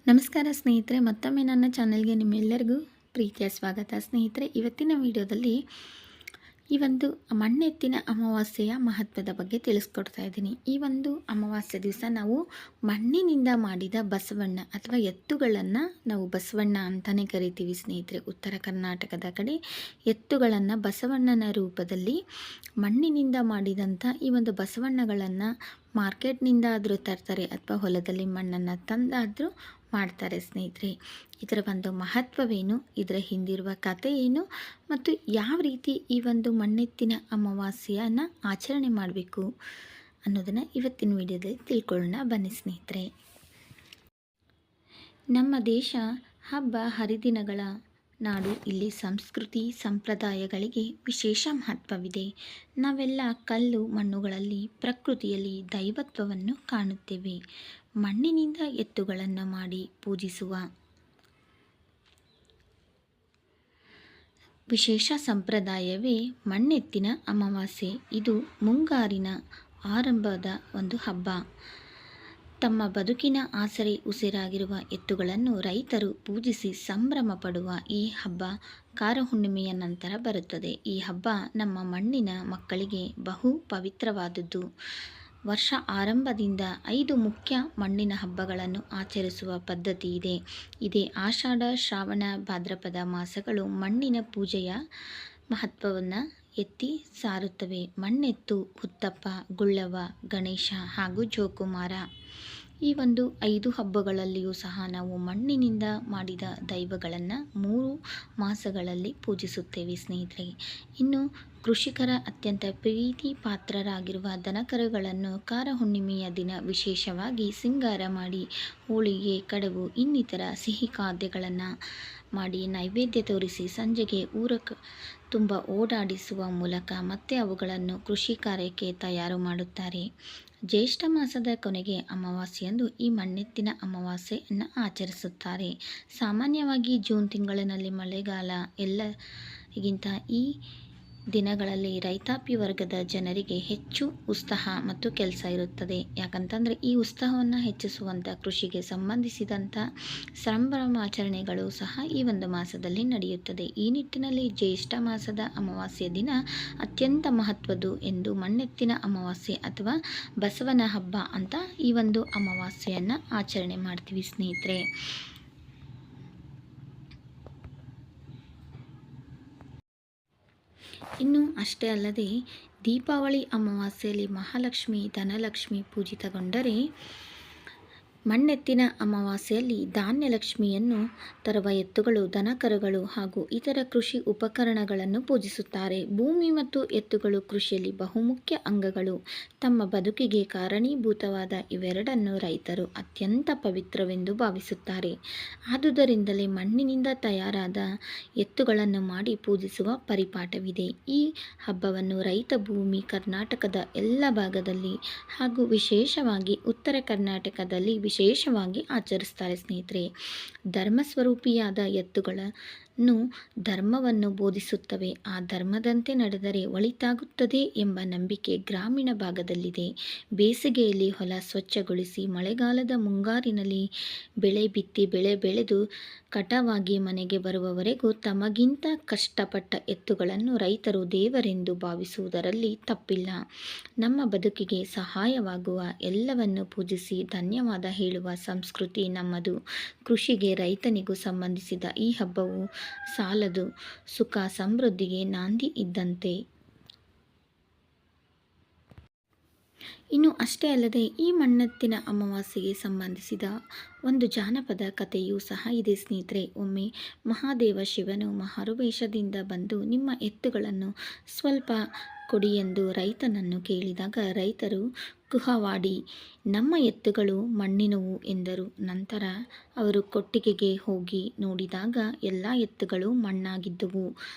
ನಮಸ್ಕಾರ ಸ್ನೇಹಿತರೆ, ಮತ್ತೊಮ್ಮೆ ನನ್ನ ಚಾನೆಲ್ಗೆ ನಿಮ್ಮೆಲ್ಲರಿಗೂ ಪ್ರೀತಿಯ ಸ್ವಾಗತ. ಸ್ನೇಹಿತರೆ, ಇವತ್ತಿನ ವಿಡಿಯೋದಲ್ಲಿ ಈ ಒಂದು ಮಣ್ಣೆತ್ತಿನ ಅಮಾವಾಸ್ಯೆಯ ಮಹತ್ವದ ಬಗ್ಗೆ ತಿಳಿಸ್ಕೊಡ್ತಾ ಇದ್ದೀನಿ. ಈ ಒಂದು ಅಮಾವಾಸ್ಯೆ ದಿವಸ ನಾವು ಮಣ್ಣಿನಿಂದ ಮಾಡಿದ ಬಸವಣ್ಣ ಅಥವಾ ಎತ್ತುಗಳನ್ನು ನಾವು ಬಸವಣ್ಣ ಅಂತಲೇ ಕರಿತೀವಿ ಸ್ನೇಹಿತರೆ. ಉತ್ತರ ಕರ್ನಾಟಕದ ಕಡೆ ಎತ್ತುಗಳನ್ನು ಬಸವಣ್ಣನ ರೂಪದಲ್ಲಿ ಮಣ್ಣಿನಿಂದ ಮಾಡಿದಂಥ ಈ ಒಂದು ಬಸವಣ್ಣಗಳನ್ನು ಮಾರ್ಕೆಟ್ನಿಂದ ಆದರೂ ತರ್ತಾರೆ ಅಥವಾ ಹೊಲದಲ್ಲಿ ಮಣ್ಣನ್ನು ತಂದಾದರೂ ಮಾಡ್ತಾರೆ ಸ್ನೇಹಿತರೆ. ಇದರ ಒಂದು ಮಹತ್ವವೇನು, ಇದರ ಹಿಂದಿರುವ ಕಥೆ ಏನು ಮತ್ತು ಯಾವ ರೀತಿ ಈ ಒಂದು ಮಣ್ಣೆತ್ತಿನ ಅಮಾವಾಸ್ಯೆಯನ್ನು ಆಚರಣೆ ಮಾಡಬೇಕು ಅನ್ನೋದನ್ನು ಇವತ್ತಿನ ವಿಡಿಯೋದಲ್ಲಿ ತಿಳ್ಕೊಳ್ಳೋಣ. ಬನ್ನಿ ಸ್ನೇಹಿತರೆ. ನಮ್ಮ ದೇಶ ಹಬ್ಬ ಹರಿದಿನಗಳ ನಾಡು. ಇಲ್ಲಿ ಸಂಸ್ಕೃತಿ ಸಂಪ್ರದಾಯಗಳಿಗೆ ವಿಶೇಷ ಮಹತ್ವವಿದೆ. ನಾವೆಲ್ಲ ಕಲ್ಲು ಮಣ್ಣುಗಳಲ್ಲಿ ಪ್ರಕೃತಿಯಲ್ಲಿ ದೈವತ್ವವನ್ನು ಕಾಣುತ್ತೇವೆ. ಮಣ್ಣಿನಿಂದ ಎತ್ತುಗಳನ್ನು ಮಾಡಿ ಪೂಜಿಸುವ ವಿಶೇಷ ಸಂಪ್ರದಾಯವೇ ಮಣ್ಣೆತ್ತಿನ ಅಮಾವಾಸ್ಯೆ. ಇದು ಮುಂಗಾರಿನ ಆರಂಭದ ಒಂದು ಹಬ್ಬ. ತಮ್ಮ ಬದುಕಿನ ಆಸರೆ ಉಸಿರಾಗಿರುವ ಎತ್ತುಗಳನ್ನು ರೈತರು ಪೂಜಿಸಿ ಸಂಭ್ರಮ ಪಡುವ ಈ ಹಬ್ಬ ಕಾರಹುಣ್ಣಿಮೆಯ ನಂತರ ಬರುತ್ತದೆ. ಈ ಹಬ್ಬ ನಮ್ಮ ಮಣ್ಣಿನ ಮಕ್ಕಳಿಗೆ ಬಹು ಪವಿತ್ರವಾದದ್ದು. ವರ್ಷ ಆರಂಭದಿಂದ 5 ಮುಖ್ಯ ಮಣ್ಣಿನ ಹಬ್ಬಗಳನ್ನು ಆಚರಿಸುವ ಪದ್ಧತಿ ಇದೆ. ಇದೇ ಆಷಾಢ, ಶ್ರಾವಣ, ಭಾದ್ರಪದ ಮಾಸಗಳು ಮಣ್ಣಿನ ಪೂಜೆಯ ಮಹತ್ವವನ್ನು ಎತ್ತಿ ಸಾರುತ್ತವೆ. ಮಣ್ಣೆತ್ತು, ಹುತ್ತಪ್ಪ, ಗುಳ್ಳವ, ಗಣೇಶ ಹಾಗೂ ಜೋಕುಮಾರ. ಈ ಒಂದು 5 ಹಬ್ಬಗಳಲ್ಲಿಯೂ ಸಹ ನಾವು ಮಣ್ಣಿನಿಂದ ಮಾಡಿದ ದೈವಗಳನ್ನು 3 ಮಾಸಗಳಲ್ಲಿ ಪೂಜಿಸುತ್ತೇವೆ ಸ್ನೇಹಿತರೆ. ಇನ್ನು ಕೃಷಿಕರ ಅತ್ಯಂತ ಪ್ರೀತಿ ಪಾತ್ರರಾಗಿರುವ ದನಕರುಗಳನ್ನು ಕಾರಹುಣ್ಣಿಮೆಯ ದಿನ ವಿಶೇಷವಾಗಿ ಸಿಂಗಾರ ಮಾಡಿ ಹೋಳಿಗೆ, ಕಡುಬು ಇನ್ನಿತರ ಸಿಹಿ ಖಾದ್ಯಗಳನ್ನು ಮಾಡಿ ನೈವೇದ್ಯ ತೋರಿಸಿ ಸಂಜೆಗೆ ಊರ ತುಂಬ ಓಡಾಡಿಸುವ ಮೂಲಕ ಮತ್ತೆ ಅವುಗಳನ್ನು ಕೃಷಿ ಕಾರ್ಯಕ್ಕೆ ತಯಾರು ಮಾಡುತ್ತಾರೆ. ಜ್ಯೇಷ್ಠ ಮಾಸದ ಕೊನೆಗೆ ಅಮಾವಾಸ್ಯೆಯಂದು ಈ ಮಣ್ಣೆತ್ತಿನ ಅಮಾವಾಸ್ಯೆಯನ್ನು ಆಚರಿಸುತ್ತಾರೆ. ಸಾಮಾನ್ಯವಾಗಿ ಜೂನ್ ತಿಂಗಳಿನಲ್ಲಿ ಮಳೆಗಾಲ ಎಲ್ಲರಿಗಿಂತ ಈ ದಿನಗಳಲ್ಲಿ ರೈತಾಪಿ ವರ್ಗದ ಜನರಿಗೆ ಹೆಚ್ಚು ಉತ್ಸಾಹ ಮತ್ತು ಕೆಲಸ ಇರುತ್ತದೆ. ಯಾಕಂತಂದರೆ ಈ ಉತ್ಸಾಹವನ್ನು ಹೆಚ್ಚಿಸುವಂಥ ಕೃಷಿಗೆ ಸಂಬಂಧಿಸಿದಂಥ ಸಂಭ್ರಮಾಚರಣೆಗಳು ಸಹ ಈ ಒಂದು ಮಾಸದಲ್ಲಿ ನಡೆಯುತ್ತದೆ. ಈ ನಿಟ್ಟಿನಲ್ಲಿ ಜ್ಯೇಷ್ಠ ಮಾಸದ ಅಮಾವಾಸ್ಯೆ ದಿನ ಅತ್ಯಂತ ಮಹತ್ವದ್ದು ಎಂದು ಮಣ್ಣೆತ್ತಿನ ಅಮಾವಾಸ್ಯೆ ಅಥವಾ ಬಸವನ ಹಬ್ಬ ಅಂತ ಈ ಒಂದು ಅಮಾವಾಸ್ಯೆಯನ್ನು ಆಚರಣೆ ಮಾಡ್ತೀವಿ ಸ್ನೇಹಿತರೆ. ಇನ್ನು ಅಷ್ಟೇ ಅಲ್ಲದೆ ದೀಪಾವಳಿ ಅಮಾವಾಸ್ಯೆಯಲ್ಲಿ ಮಹಾಲಕ್ಷ್ಮಿ, ಧನಲಕ್ಷ್ಮಿ ಪೂಜಿತಗೊಂಡರೆ ಮಣ್ಣೆತ್ತಿನ ಅಮಾವಾಸ್ಯೆಯಲ್ಲಿ ಧಾನ್ಯಲಕ್ಷ್ಮಿಯನ್ನು ತರುವ ಎತ್ತುಗಳು, ದನಕರುಗಳು ಹಾಗೂ ಇತರ ಕೃಷಿ ಉಪಕರಣಗಳನ್ನು ಪೂಜಿಸುತ್ತಾರೆ. ಭೂಮಿ ಮತ್ತು ಎತ್ತುಗಳು ಕೃಷಿಯಲ್ಲಿ ಬಹುಮುಖ್ಯ ಅಂಗಗಳು. ತಮ್ಮ ಬದುಕಿಗೆ ಕಾರಣೀಭೂತವಾದ ಇವೆರಡನ್ನು ರೈತರು ಅತ್ಯಂತ ಪವಿತ್ರವೆಂದು ಭಾವಿಸುತ್ತಾರೆ. ಆದುದರಿಂದಲೇ ಮಣ್ಣಿನಿಂದ ತಯಾರಾದ ಎತ್ತುಗಳನ್ನು ಮಾಡಿ ಪೂಜಿಸುವ ಪರಿಪಾಠವಿದೆ. ಈ ಹಬ್ಬವನ್ನು ರೈತ ಭೂಮಿ ಕರ್ನಾಟಕದ ಎಲ್ಲ ಭಾಗದಲ್ಲಿ ಹಾಗೂ ವಿಶೇಷವಾಗಿ ಉತ್ತರ ಕರ್ನಾಟಕದಲ್ಲಿ ವಿಶೇಷವಾಗಿ ಆಚರಿಸ್ತಾರೆ ಸ್ನೇಹಿತರೆ. ಧರ್ಮಸ್ವರೂಪಿಯಾದ ಎತ್ತುಗಳನ್ನು ಧರ್ಮವನ್ನು ಬೋಧಿಸುತ್ತವೆ. ಆ ಧರ್ಮದಂತೆ ನಡೆದರೆ ಒಳಿತಾಗುತ್ತದೆ ಎಂಬ ನಂಬಿಕೆ ಗ್ರಾಮೀಣ ಭಾಗದಲ್ಲಿದೆ. ಬೇಸಿಗೆಯಲ್ಲಿ ಹೊಲ ಸ್ವಚ್ಛಗೊಳಿಸಿ ಮಳೆಗಾಲದ ಮುಂಗಾರಿನಲ್ಲಿ ಬೆಳೆ ಬಿತ್ತಿ ಬೆಳೆ ಬೆಳೆದು ಕಟಾವಾಗಿ ಮನೆಗೆ ಬರುವವರೆಗೂ ತಮಗಿಂತ ಕಷ್ಟಪಟ್ಟ ಎತ್ತುಗಳನ್ನು ರೈತರು ದೇವರೆಂದು ಭಾವಿಸುವುದರಲ್ಲಿ ತಪ್ಪಿಲ್ಲ. ನಮ್ಮ ಬದುಕಿಗೆ ಸಹಾಯವಾಗುವ ಎಲ್ಲವನ್ನು ಪೂಜಿಸಿ ಧನ್ಯವಾದ ಹೇಳುವ ಸಂಸ್ಕೃತಿ ನಮ್ಮದು. ಕೃಷಿಗೆ ರೈತನಿಗೂ ಸಂಬಂಧಿಸಿದ ಈ ಹಬ್ಬವು ಸಾಲದು ಸುಖ ಸಮೃದ್ಧಿಗೆ ನಾಂದಿ ಇದ್ದಂತೆ. ಇನ್ನು ಅಷ್ಟೇ ಅಲ್ಲದೆ ಈ ಮಣ್ಣೆತ್ತಿನ ಅಮಾವಾಸ್ಯೆಗೆ ಸಂಬಂಧಿಸಿದ ಒಂದು ಜಾನಪದ ಕಥೆಯೂ ಸಹ ಇದೆ ಸ್ನೇಹಿತರೆ. ಒಮ್ಮೆ ಮಹಾದೇವ ಶಿವನು ಮಾರುವೇಷದಿಂದ ಬಂದು ನಿಮ್ಮ ಎತ್ತುಗಳನ್ನು ಸ್ವಲ್ಪ ಕೊಡಿ ಎಂದು ರೈತನನ್ನು ಕೇಳಿದಾಗ ರೈತರು ಕುಹವಾಡಿ ನಮ್ಮ ಎತ್ತುಗಳು ಮಣ್ಣಿನವು ಎಂದರು. ನಂತರ ಅವರು ಕೊಟ್ಟಿಗೆಗೆ ಹೋಗಿ ನೋಡಿದಾಗ ಎಲ್ಲ ಎತ್ತುಗಳು ಮಣ್ಣಾಗಿದ್ದುವು.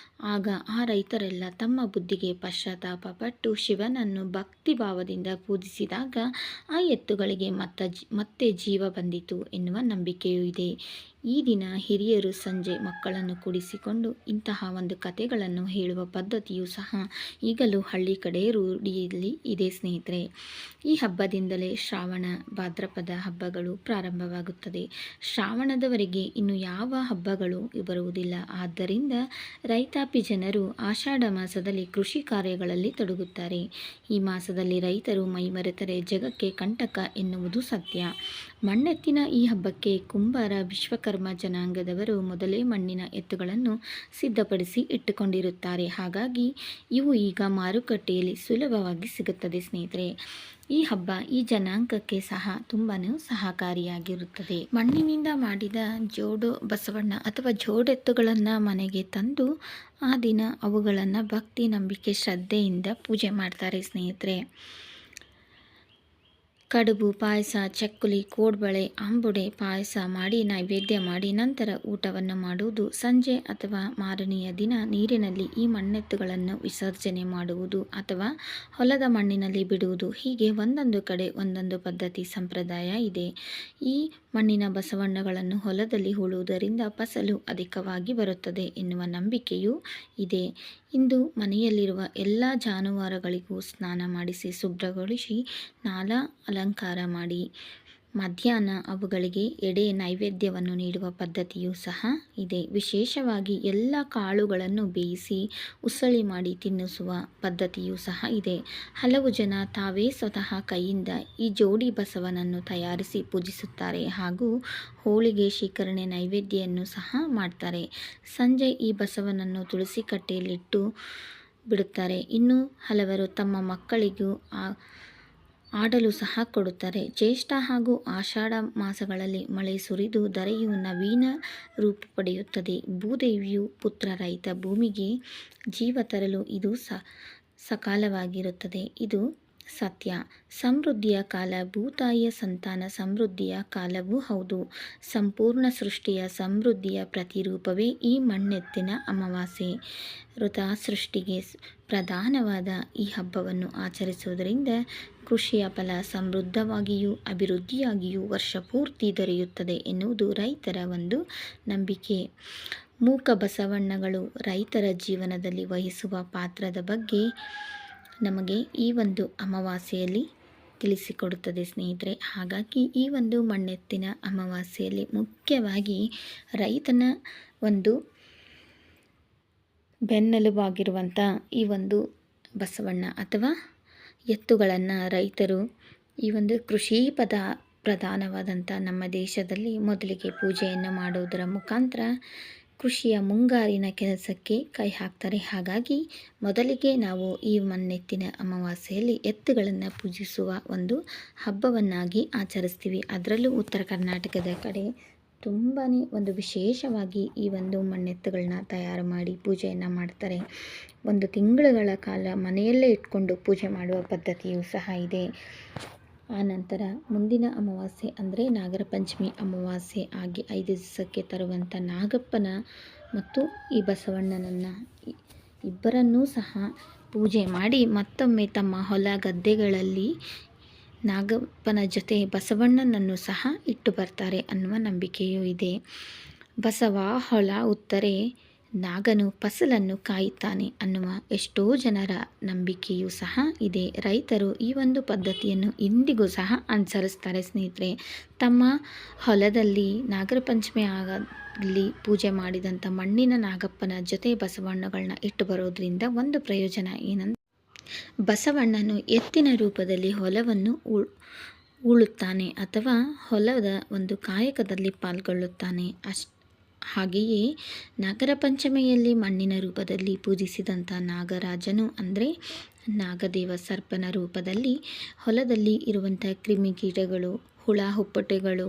ಆಗ ಆ ರೈತರೆಲ್ಲ ತಮ್ಮ ಬುದ್ಧಿಗೆ ಪಶ್ಚಾತ್ತಾಪ ಪಟ್ಟು ಶಿವನನ್ನು ಭಕ್ತಿಭಾವದಿಂದ ಪೂಜಿಸಿದಾಗ ಆ ಎತ್ತುಗಳಿಗೆ ಮತ್ತೆ ಜೀವ ಬಂದಿತು ಎನ್ನುವ ನಂಬಿಕೆಯೂ ಇದೆ. ಈ ದಿನ ಹಿರಿಯರು ಸಂಜೆ ಮಕ್ಕಳನ್ನು ಕೂಡಿಸಿಕೊಂಡು ಇಂತಹ ಒಂದು ಕಥೆಗಳನ್ನು ಹೇಳುವ ಪದ್ಧತಿಯು ಸಹ ಈಗಲೂ ಹಳ್ಳಿ ಕಡೆ ರೂಢಿಯಲ್ಲಿ ಇದೆ ಸ್ನೇಹಿತರೆ. ಈ ಹಬ್ಬದಿಂದಲೇ ಶ್ರಾವಣ ಭಾದ್ರಪದ ಹಬ್ಬಗಳು ಪ್ರಾರಂಭವಾಗುತ್ತದೆ. ಶ್ರಾವಣದವರೆಗೆ ಇನ್ನು ಯಾವ ಹಬ್ಬಗಳು ಬರುವುದಿಲ್ಲ. ಆದ್ದರಿಂದ ರೈತಾಪಿ ಜನರು ಆಷಾಢ ಮಾಸದಲ್ಲಿ ಕೃಷಿ ಕಾರ್ಯಗಳಲ್ಲಿ ತೊಡಗುತ್ತಾರೆ. ಈ ಮಾಸದಲ್ಲಿ ರೈತರು ಮೈಮರೆತರೆ ಜಗಕ್ಕೆ ಕಂಟಕ ಎನ್ನುವುದು ಸತ್ಯ. ಮಣ್ಣೆತ್ತಿನ ಈ ಹಬ್ಬಕ್ಕೆ ಕುಂಬಾರ ವಿಶ್ವಕರ್ಮ ಜನಾಂಗದವರು ಮೊದಲೇ ಮಣ್ಣಿನ ಎತ್ತುಗಳನ್ನು ಸಿದ್ಧಪಡಿಸಿ ಇಟ್ಟುಕೊಂಡಿರುತ್ತಾರೆ. ಹಾಗಾಗಿ ಇವು ಈಗ ಮಾರುಕಟ್ಟೆಯಲ್ಲಿ ಸುಲಭವಾಗಿ ಸಿಗುತ್ತದೆ ಸ್ನೇಹಿತರೆ. ಈ ಹಬ್ಬ ಈ ಜನಾಂಗಕ್ಕೆ ಸಹ ತುಂಬಾ ಸಹಕಾರಿಯಾಗಿರುತ್ತದೆ. ಮಣ್ಣಿನಿಂದ ಮಾಡಿದ ಜೋಡು ಬಸವಣ್ಣ ಅಥವಾ ಜೋಡೆತ್ತುಗಳನ್ನು ಮನೆಗೆ ತಂದು ಆ ದಿನ ಅವುಗಳನ್ನು ಭಕ್ತಿ, ನಂಬಿಕೆ, ಶ್ರದ್ಧೆಯಿಂದ ಪೂಜೆ ಮಾಡ್ತಾರೆ ಸ್ನೇಹಿತರೆ. ಕಡುಬು, ಪಾಯಸ, ಚಕ್ಕುಲಿ, ಕೋಡ್ಬಳೆ, ಅಂಬುಡೆ ಪಾಯಸ ಮಾಡಿ ನೈವೇದ್ಯ ಮಾಡಿ ನಂತರ ಊಟವನ್ನು ಮಾಡುವುದು. ಸಂಜೆ ಅಥವಾ ಮಾರನೆಯ ದಿನ ನೀರಿನಲ್ಲಿ ಈ ಮಣ್ಣೆತ್ತುಗಳನ್ನು ವಿಸರ್ಜನೆ ಮಾಡುವುದು ಅಥವಾ ಹೊಲದ ಮಣ್ಣಿನಲ್ಲಿ ಬಿಡುವುದು. ಹೀಗೆ ಒಂದೊಂದು ಕಡೆ ಒಂದೊಂದು ಪದ್ಧತಿ ಸಂಪ್ರದಾಯ ಇದೆ. ಈ ಮಣ್ಣಿನ ಬಸವಣ್ಣಗಳನ್ನು ಹೊಲದಲ್ಲಿ ಹೂಳುವುದರಿಂದ ಫಸಲು ಅಧಿಕವಾಗಿ ಬರುತ್ತದೆ ಎನ್ನುವ ನಂಬಿಕೆಯೂ ಇದೆ. ಇಂದು ಮನೆಯಲ್ಲಿರುವ ಎಲ್ಲ ಜಾನುವಾರುಗಳಿಗೂ ಸ್ನಾನ ಮಾಡಿಸಿ ಶುಭ್ರಗೊಳಿಸಿ ನಾಲಾ ಅಲಂಕಾರ ಮಾಡಿ ಮಧ್ಯಾಹ್ನ ಅವುಗಳಿಗೆ ಎಡೆ ನೈವೇದ್ಯವನ್ನು ನೀಡುವ ಪದ್ಧತಿಯೂ ಸಹ ಇದೆ. ವಿಶೇಷವಾಗಿ ಎಲ್ಲ ಕಾಳುಗಳನ್ನು ಬೇಯಿಸಿ ಉಸಳಿ ಮಾಡಿ ತಿನ್ನಿಸುವ ಪದ್ಧತಿಯೂ ಸಹ ಇದೆ. ಹಲವು ಜನ ತಾವೇ ಸ್ವತಃ ಕೈಯಿಂದ ಈ ಜೋಡಿ ಬಸವನನ್ನು ತಯಾರಿಸಿ ಪೂಜಿಸುತ್ತಾರೆ ಹಾಗೂ ಹೋಳಿಗೆ, ಶೀಕರಣೆ, ನೈವೇದ್ಯವನ್ನು ಸಹ ಮಾಡ್ತಾರೆ. ಸಂಜೆ ಈ ಬಸವನನ್ನು ತುಳಸಿ ಕಟ್ಟೆಯಲ್ಲಿಟ್ಟು ಬಿಡುತ್ತಾರೆ. ಇನ್ನು ಹಲವರು ತಮ್ಮ ಮಕ್ಕಳಿಗೂ ಆಡಲು ಸಹ ಕೊಡುತ್ತಾರೆ. ಜ್ಯೇಷ್ಠ ಹಾಗೂ ಆಷಾಢ ಮಾಸಗಳಲ್ಲಿ ಮಳೆ ಸುರಿದು ಧರೆಯು ನವೀನ ರೂಪ ಪಡೆಯುತ್ತದೆ. ಭೂದೇವಿಯು ಪುತ್ರ ರಹಿತ ಭೂಮಿಗೆ ಜೀವ ತರಲು ಇದು ಸಕಾಲವಾಗಿರುತ್ತದೆ. ಇದು ಸತ್ಯ. ಸಮೃದ್ಧಿಯ ಕಾಲ, ಭೂತಾಯಿಯ ಸಂತಾನ ಸಮೃದ್ಧಿಯ ಕಾಲವೂ ಹೌದು. ಸಂಪೂರ್ಣ ಸೃಷ್ಟಿಯ ಸಮೃದ್ಧಿಯ ಪ್ರತಿರೂಪವೇ ಈ ಮಣ್ಣೆತ್ತಿನ ಅಮಾವಾಸ್ಯೆ. ಋತ ಸೃಷ್ಟಿಗೆ ಪ್ರಧಾನವಾದ ಈ ಹಬ್ಬವನ್ನು ಆಚರಿಸುವುದರಿಂದ ಕೃಷಿಯ ಫಲ ಸಮೃದ್ಧವಾಗಿಯೂ ಅಭಿವೃದ್ಧಿಯಾಗಿಯೂ ವರ್ಷಪೂರ್ತಿ ದೊರೆಯುತ್ತದೆ ಎನ್ನುವುದು ರೈತರ ಒಂದು ನಂಬಿಕೆ. ಮೂಕ ಬಸವಣ್ಣಗಳು ರೈತರ ಜೀವನದಲ್ಲಿ ವಹಿಸುವ ಪಾತ್ರದ ಬಗ್ಗೆ ನಮಗೆ ಈ ಒಂದು ಅಮಾವಾಸ್ಯೆಯಲ್ಲಿ ತಿಳಿಸಿಕೊಡುತ್ತದೆ ಸ್ನೇಹಿತರೆ. ಹಾಗಾಗಿ ಈ ಒಂದು ಮಣ್ಣೆತ್ತಿನ ಅಮಾವಾಸ್ಯೆಯಲ್ಲಿ ಮುಖ್ಯವಾಗಿ ರೈತನ ಒಂದು ಬೆನ್ನೆಲುಬಾಗಿರುವಂಥ ಈ ಒಂದು ಬಸವಣ್ಣ ಅಥವಾ ಎತ್ತುಗಳನ್ನು ರೈತರು ಈ ಒಂದು ಕೃಷಿ ಪ್ರಧಾನವಾದಂಥ ನಮ್ಮ ದೇಶದಲ್ಲಿ ಮೊದಲಿಗೆ ಪೂಜೆಯನ್ನು ಮಾಡುವುದರ ಮುಖಾಂತರ ಕೃಷಿಯ ಮುಂಗಾರಿನ ಕೆಲಸಕ್ಕೆ ಕೈ ಹಾಕ್ತಾರೆ. ಹಾಗಾಗಿ ಮೊದಲಿಗೆ ನಾವು ಈ ಮಣ್ಣೆತ್ತಿನ ಅಮಾವಾಸ್ಯೆಯಲ್ಲಿ ಎತ್ತುಗಳನ್ನು ಪೂಜಿಸುವ ಒಂದು ಹಬ್ಬವನ್ನಾಗಿ ಆಚರಿಸ್ತೀವಿ. ಅದರಲ್ಲೂ ಉತ್ತರ ಕರ್ನಾಟಕದ ಕಡೆ ತುಂಬಾ ಒಂದು ವಿಶೇಷವಾಗಿ ಈ ಒಂದು ಮಣ್ಣೆತ್ತುಗಳನ್ನ ತಯಾರು ಮಾಡಿ ಪೂಜೆಯನ್ನು ಮಾಡ್ತಾರೆ. ಒಂದು ತಿಂಗಳುಗಳ ಕಾಲ ಮನೆಯಲ್ಲೇ ಇಟ್ಕೊಂಡು ಪೂಜೆ ಮಾಡುವ ಪದ್ಧತಿಯೂ ಸಹ ಇದೆ. ಆನಂತರ ಮುಂದಿನ ಅಮಾವಾಸ್ಯೆ ಅಂದರೆ ನಾಗರ ಪಂಚಮಿ ಅಮಾವಾಸ್ಯೆ ಆಗಿ 5 ದಿವಸಕ್ಕೆ ತರುವಂಥ ನಾಗಪ್ಪನ ಮತ್ತು ಈ ಬಸವಣ್ಣನನ್ನು ಇಬ್ಬರನ್ನೂ ಸಹ ಪೂಜೆ ಮಾಡಿ ಮತ್ತೊಮ್ಮೆ ತಮ್ಮ ಹೊಲ ಗದ್ದೆಗಳಲ್ಲಿ ನಾಗಪ್ಪನ ಜೊತೆ ಬಸವಣ್ಣನನ್ನು ಸಹ ಇಟ್ಟು ಬರ್ತಾರೆ ಅನ್ನುವ ನಂಬಿಕೆಯೂ ಇದೆ. ಬಸವ ಹೊಲ ಉತ್ತರೆ ನಾಗನು ಫಸಲನ್ನು ಕಾಯುತ್ತಾನೆ ಅನ್ನುವ ಎಷ್ಟೋ ಜನರ ನಂಬಿಕೆಯೂ ಸಹ ಇದೆ. ರೈತರು ಈ ಒಂದು ಪದ್ಧತಿಯನ್ನು ಇಂದಿಗೂ ಸಹ ಅನುಸರಿಸ್ತಾರೆ ಸ್ನೇಹಿತರೆ. ತಮ್ಮ ಹೊಲದಲ್ಲಿ ನಾಗರ ಪಂಚಮಿ ಆಗಲಿ ಪೂಜೆ ಮಾಡಿದಂಥ ಮಣ್ಣಿನ ನಾಗಪ್ಪನ ಜೊತೆ ಬಸವಣ್ಣಗಳನ್ನ ಇಟ್ಟು ಬರೋದ್ರಿಂದ ಒಂದು ಪ್ರಯೋಜನ ಏನಂದರೆ ಬಸವಣ್ಣನು ಎತ್ತಿನ ರೂಪದಲ್ಲಿ ಹೊಲವನ್ನು ಉಳುತ್ತಾನೆ ಅಥವಾ ಹೊಲದ ಒಂದು ಕಾಯಕದಲ್ಲಿ ಪಾಲ್ಗೊಳ್ಳುತ್ತಾನೆ. ಹಾಗೆಯೇ ನಾಗರ ಪಂಚಮಿಯಲ್ಲಿ ಮಣ್ಣಿನ ರೂಪದಲ್ಲಿ ಪೂಜಿಸಿದಂಥ ನಾಗರಾಜನು ಅಂದರೆ ನಾಗದೇವ ಸರ್ಪನ ರೂಪದಲ್ಲಿ ಹೊಲದಲ್ಲಿ ಇರುವಂಥ ಕ್ರಿಮಿಕೀಟಗಳು, ಹುಳ ಹುಪ್ಪಟೆಗಳು,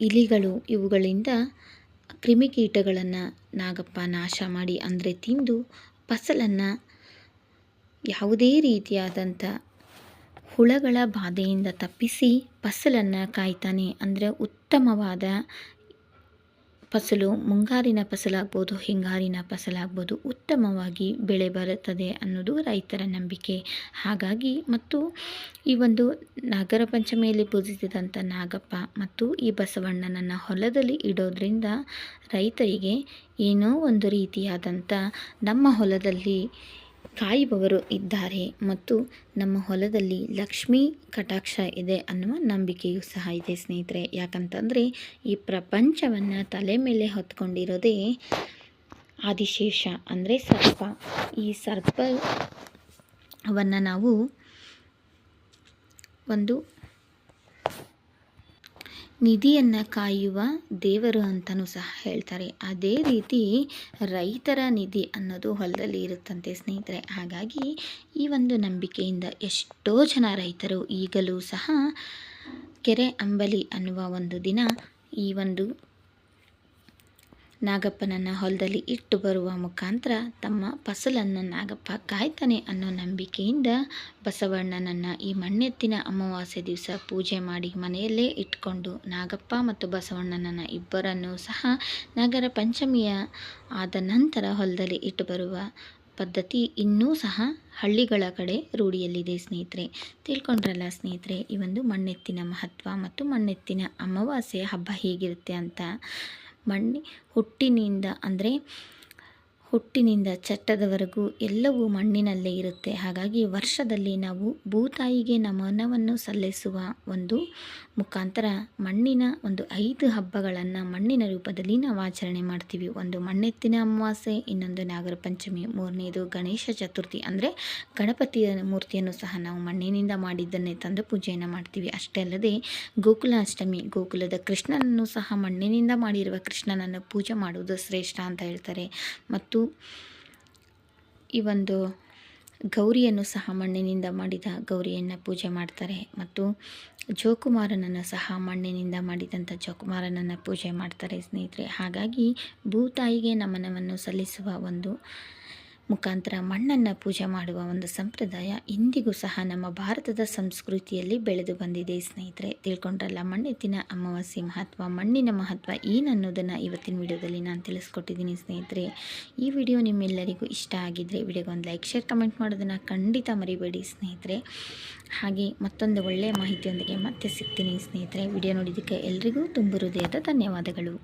ಇಲಿಗಳು ಇವುಗಳಿಂದ ಕ್ರಿಮಿಕೀಟಗಳನ್ನು ನಾಗಪ್ಪ ನಾಶ ಮಾಡಿ ಅಂದರೆ ತಿಂದು ಫಸಲನ್ನು ಯಾವುದೇ ರೀತಿಯಾದಂಥ ಹುಳಗಳ ಬಾಧೆಯಿಂದ ತಪ್ಪಿಸಿ ಫಸಲನ್ನು ಕಾಯ್ತಾನೆ. ಅಂದರೆ ಉತ್ತಮವಾದ ಫಸಲು ಮುಂಗಾರಿನ ಫಸಲಾಗ್ಬೋದು, ಹಿಂಗಾರಿನ ಫಸಲಾಗ್ಬೋದು, ಉತ್ತಮವಾಗಿ ಬೆಳೆ ಬರುತ್ತದೆ ಅನ್ನೋದು ರೈತರ ನಂಬಿಕೆ. ಹಾಗಾಗಿ ಮತ್ತು ಈ ಒಂದು ನಾಗರ ಪಂಚಮಿಯಲ್ಲಿ ಪೂಜಿಸಿದಂಥ ನಾಗಪ್ಪ ಮತ್ತು ಈ ಬಸವಣ್ಣನನ್ನು ಹೊಲದಲ್ಲಿ ಇಡೋದ್ರಿಂದ ರೈತರಿಗೆ ಏನೋ ಒಂದು ರೀತಿಯಾದಂಥ ನಮ್ಮ ಹೊಲದಲ್ಲಿ ಕಾಯುವವರು ಇದ್ದಾರೆ ಮತ್ತು ನಮ್ಮ ಹೊಲದಲ್ಲಿ ಲಕ್ಷ್ಮೀ ಕಟಾಕ್ಷ ಇದೆ ಅನ್ನುವ ನಂಬಿಕೆಯೂ ಸಹ ಇದೆ ಸ್ನೇಹಿತರೆ. ಯಾಕಂತಂದರೆ ಈ ಪ್ರಪಂಚವನ್ನು ತಲೆ ಮೇಲೆ ಹೊತ್ಕೊಂಡಿರೋದೇ ಆದಿಶೇಷ ಅಂದರೆ ಸರ್ಪ. ಈ ಸರ್ಪವನ್ನು ನಾವು ಒಂದು ನಿಧಿಯನ್ನು ಕಾಯುವ ದೇವರು ಅಂತಲೂ ಸಹ ಹೇಳ್ತಾರೆ. ಅದೇ ರೀತಿ ರೈತರ ನಿಧಿ ಅನ್ನೋದು ಹೊಲದಲ್ಲಿ ಇರುತ್ತಂತೆ ಸ್ನೇಹಿತರೆ. ಹಾಗಾಗಿ ಈ ಒಂದು ನಂಬಿಕೆಯಿಂದ ಎಷ್ಟೋ ಜನ ರೈತರು ಈಗಲೂ ಸಹ ಕೆರೆ ಅಂಬಲಿ ಅನ್ನುವ ಒಂದು ದಿನ ಈ ಒಂದು ನಾಗಪ್ಪನನ್ನು ಹೊಲದಲ್ಲಿ ಇಟ್ಟು ಬರುವ ಮುಖಾಂತರ ತಮ್ಮ ಫಸಲನ್ನು ನಾಗಪ್ಪ ಕಾಯ್ತಾನೆ ಅನ್ನೋ ನಂಬಿಕೆಯಿಂದ ಬಸವಣ್ಣನನ್ನು ಈ ಮಣ್ಣೆತ್ತಿನ ಅಮಾವಾಸ್ಯೆ ದಿವಸ ಪೂಜೆ ಮಾಡಿ ಮನೆಯಲ್ಲೇ ಇಟ್ಕೊಂಡು ನಾಗಪ್ಪ ಮತ್ತು ಬಸವಣ್ಣನನ್ನು ಇಬ್ಬರನ್ನೂ ಸಹ ನಾಗರ ಪಂಚಮಿಯ ಆದ ನಂತರ ಹೊಲದಲ್ಲಿ ಇಟ್ಟು ಬರುವ ಪದ್ಧತಿ ಇನ್ನೂ ಸಹ ಹಳ್ಳಿಗಳ ಕಡೆ ರೂಢಿಯಲ್ಲಿದೆ ಸ್ನೇಹಿತರೆ. ತಿಳ್ಕೊಂಡ್ರಲ್ಲ ಸ್ನೇಹಿತರೆ ಈ ಒಂದು ಮಣ್ಣೆತ್ತಿನ ಮಹತ್ವ ಮತ್ತು ಮಣ್ಣೆತ್ತಿನ ಅಮಾವಾಸ್ಯೆ ಹಬ್ಬ ಹೇಗಿರುತ್ತೆ ಅಂತ. ಹುಟ್ಟಿನಿಂದ ಚಟ್ಟದವರೆಗೂ ಎಲ್ಲವೂ ಮಣ್ಣಿನಲ್ಲೇ ಇರುತ್ತೆ. ಹಾಗಾಗಿ ವರ್ಷದಲ್ಲಿ ನಾವು ಭೂತಾಯಿಗೆ ನಮನವನ್ನು ಸಲ್ಲಿಸುವ ಒಂದು ಮುಖಾಂತರ ಮಣ್ಣಿನ ಒಂದು 5 ಹಬ್ಬಗಳನ್ನು ಮಣ್ಣಿನ ರೂಪದಲ್ಲಿ ನಾವು ಆಚರಣೆ ಮಾಡ್ತೀವಿ. ಒಂದು ಮಣ್ಣೆತ್ತಿನ ಅಮಾವಾಸ್ಯೆ, ಇನ್ನೊಂದು ನಾಗರ ಪಂಚಮಿ, ಮೂರನೇದು ಗಣೇಶ ಚತುರ್ಥಿ ಅಂದರೆ ಗಣಪತಿಯ ಮೂರ್ತಿಯನ್ನು ಸಹ ನಾವು ಮಣ್ಣಿನಿಂದ ಮಾಡಿದ್ದನ್ನೇ ತಂದು ಪೂಜೆಯನ್ನು ಮಾಡ್ತೀವಿ. ಅಷ್ಟೇ ಅಲ್ಲದೆ ಗೋಕುಲಾಷ್ಟಮಿ, ಗೋಕುಲದ ಕೃಷ್ಣನನ್ನು ಸಹ ಮಣ್ಣಿನಿಂದ ಮಾಡಿರುವ ಕೃಷ್ಣನನ್ನು ಪೂಜೆ ಮಾಡುವುದು ಶ್ರೇಷ್ಠ ಅಂತ ಹೇಳ್ತಾರೆ. ಮತ್ತು ಈ ಒಂದು ಗೌರಿಯನ್ನು ಸಹ ಮಣ್ಣಿನಿಂದ ಮಾಡಿದ ಗೌರಿಯನ್ನು ಪೂಜೆ ಮಾಡ್ತಾರೆ. ಮತ್ತು ಜೋಕುಮಾರನನ್ನು ಸಹ ಮಣ್ಣಿನಿಂದ ಮಾಡಿದಂಥ ಜೋಕುಮಾರನನ್ನು ಪೂಜೆ ಮಾಡ್ತಾರೆ ಸ್ನೇಹಿತರೆ. ಹಾಗಾಗಿ ಭೂತಾಯಿಗೆ ನಮನವನ್ನು ಸಲ್ಲಿಸುವ ಒಂದು ಮುಖಾಂತರ ಮಣ್ಣನ್ನು ಪೂಜೆ ಮಾಡುವ ಒಂದು ಸಂಪ್ರದಾಯ ಇಂದಿಗೂ ಸಹ ನಮ್ಮ ಭಾರತದ ಸಂಸ್ಕೃತಿಯಲ್ಲಿ ಬೆಳೆದು ಬಂದಿದೆ ಸ್ನೇಹಿತರೆ. ತಿಳ್ಕೊಂಡ್ರಲ್ಲ ಮಣ್ಣೆತ್ತಿನ ಅಮಾವಾಸ್ಯೆ ಮಹತ್ವ, ಮಣ್ಣಿನ ಮಹತ್ವ ಏನನ್ನೋದನ್ನು ಇವತ್ತಿನ ವಿಡಿಯೋದಲ್ಲಿ ನಾನು ತಿಳಿಸ್ಕೊಟ್ಟಿದ್ದೀನಿ ಸ್ನೇಹಿತರೆ. ಈ ವಿಡಿಯೋ ನಿಮ್ಮೆಲ್ಲರಿಗೂ ಇಷ್ಟ ಆಗಿದ್ದರೆ ವಿಡಿಯೋಗೆ ಒಂದು ಲೈಕ್, ಶೇರ್, ಕಮೆಂಟ್ ಮಾಡೋದನ್ನು ಖಂಡಿತ ಮರಿಬೇಡಿ ಸ್ನೇಹಿತರೆ. ಹಾಗೆ ಮತ್ತೊಂದು ಒಳ್ಳೆಯ ಮಾಹಿತಿಯೊಂದಿಗೆ ಮತ್ತೆ ಸಿಗ್ತೀನಿ ಸ್ನೇಹಿತರೆ. ವಿಡಿಯೋ ನೋಡಿದ್ದಕ್ಕೆ ಎಲ್ರಿಗೂ ತುಂಬ ಹೃದಯದ ಧನ್ಯವಾದಗಳು.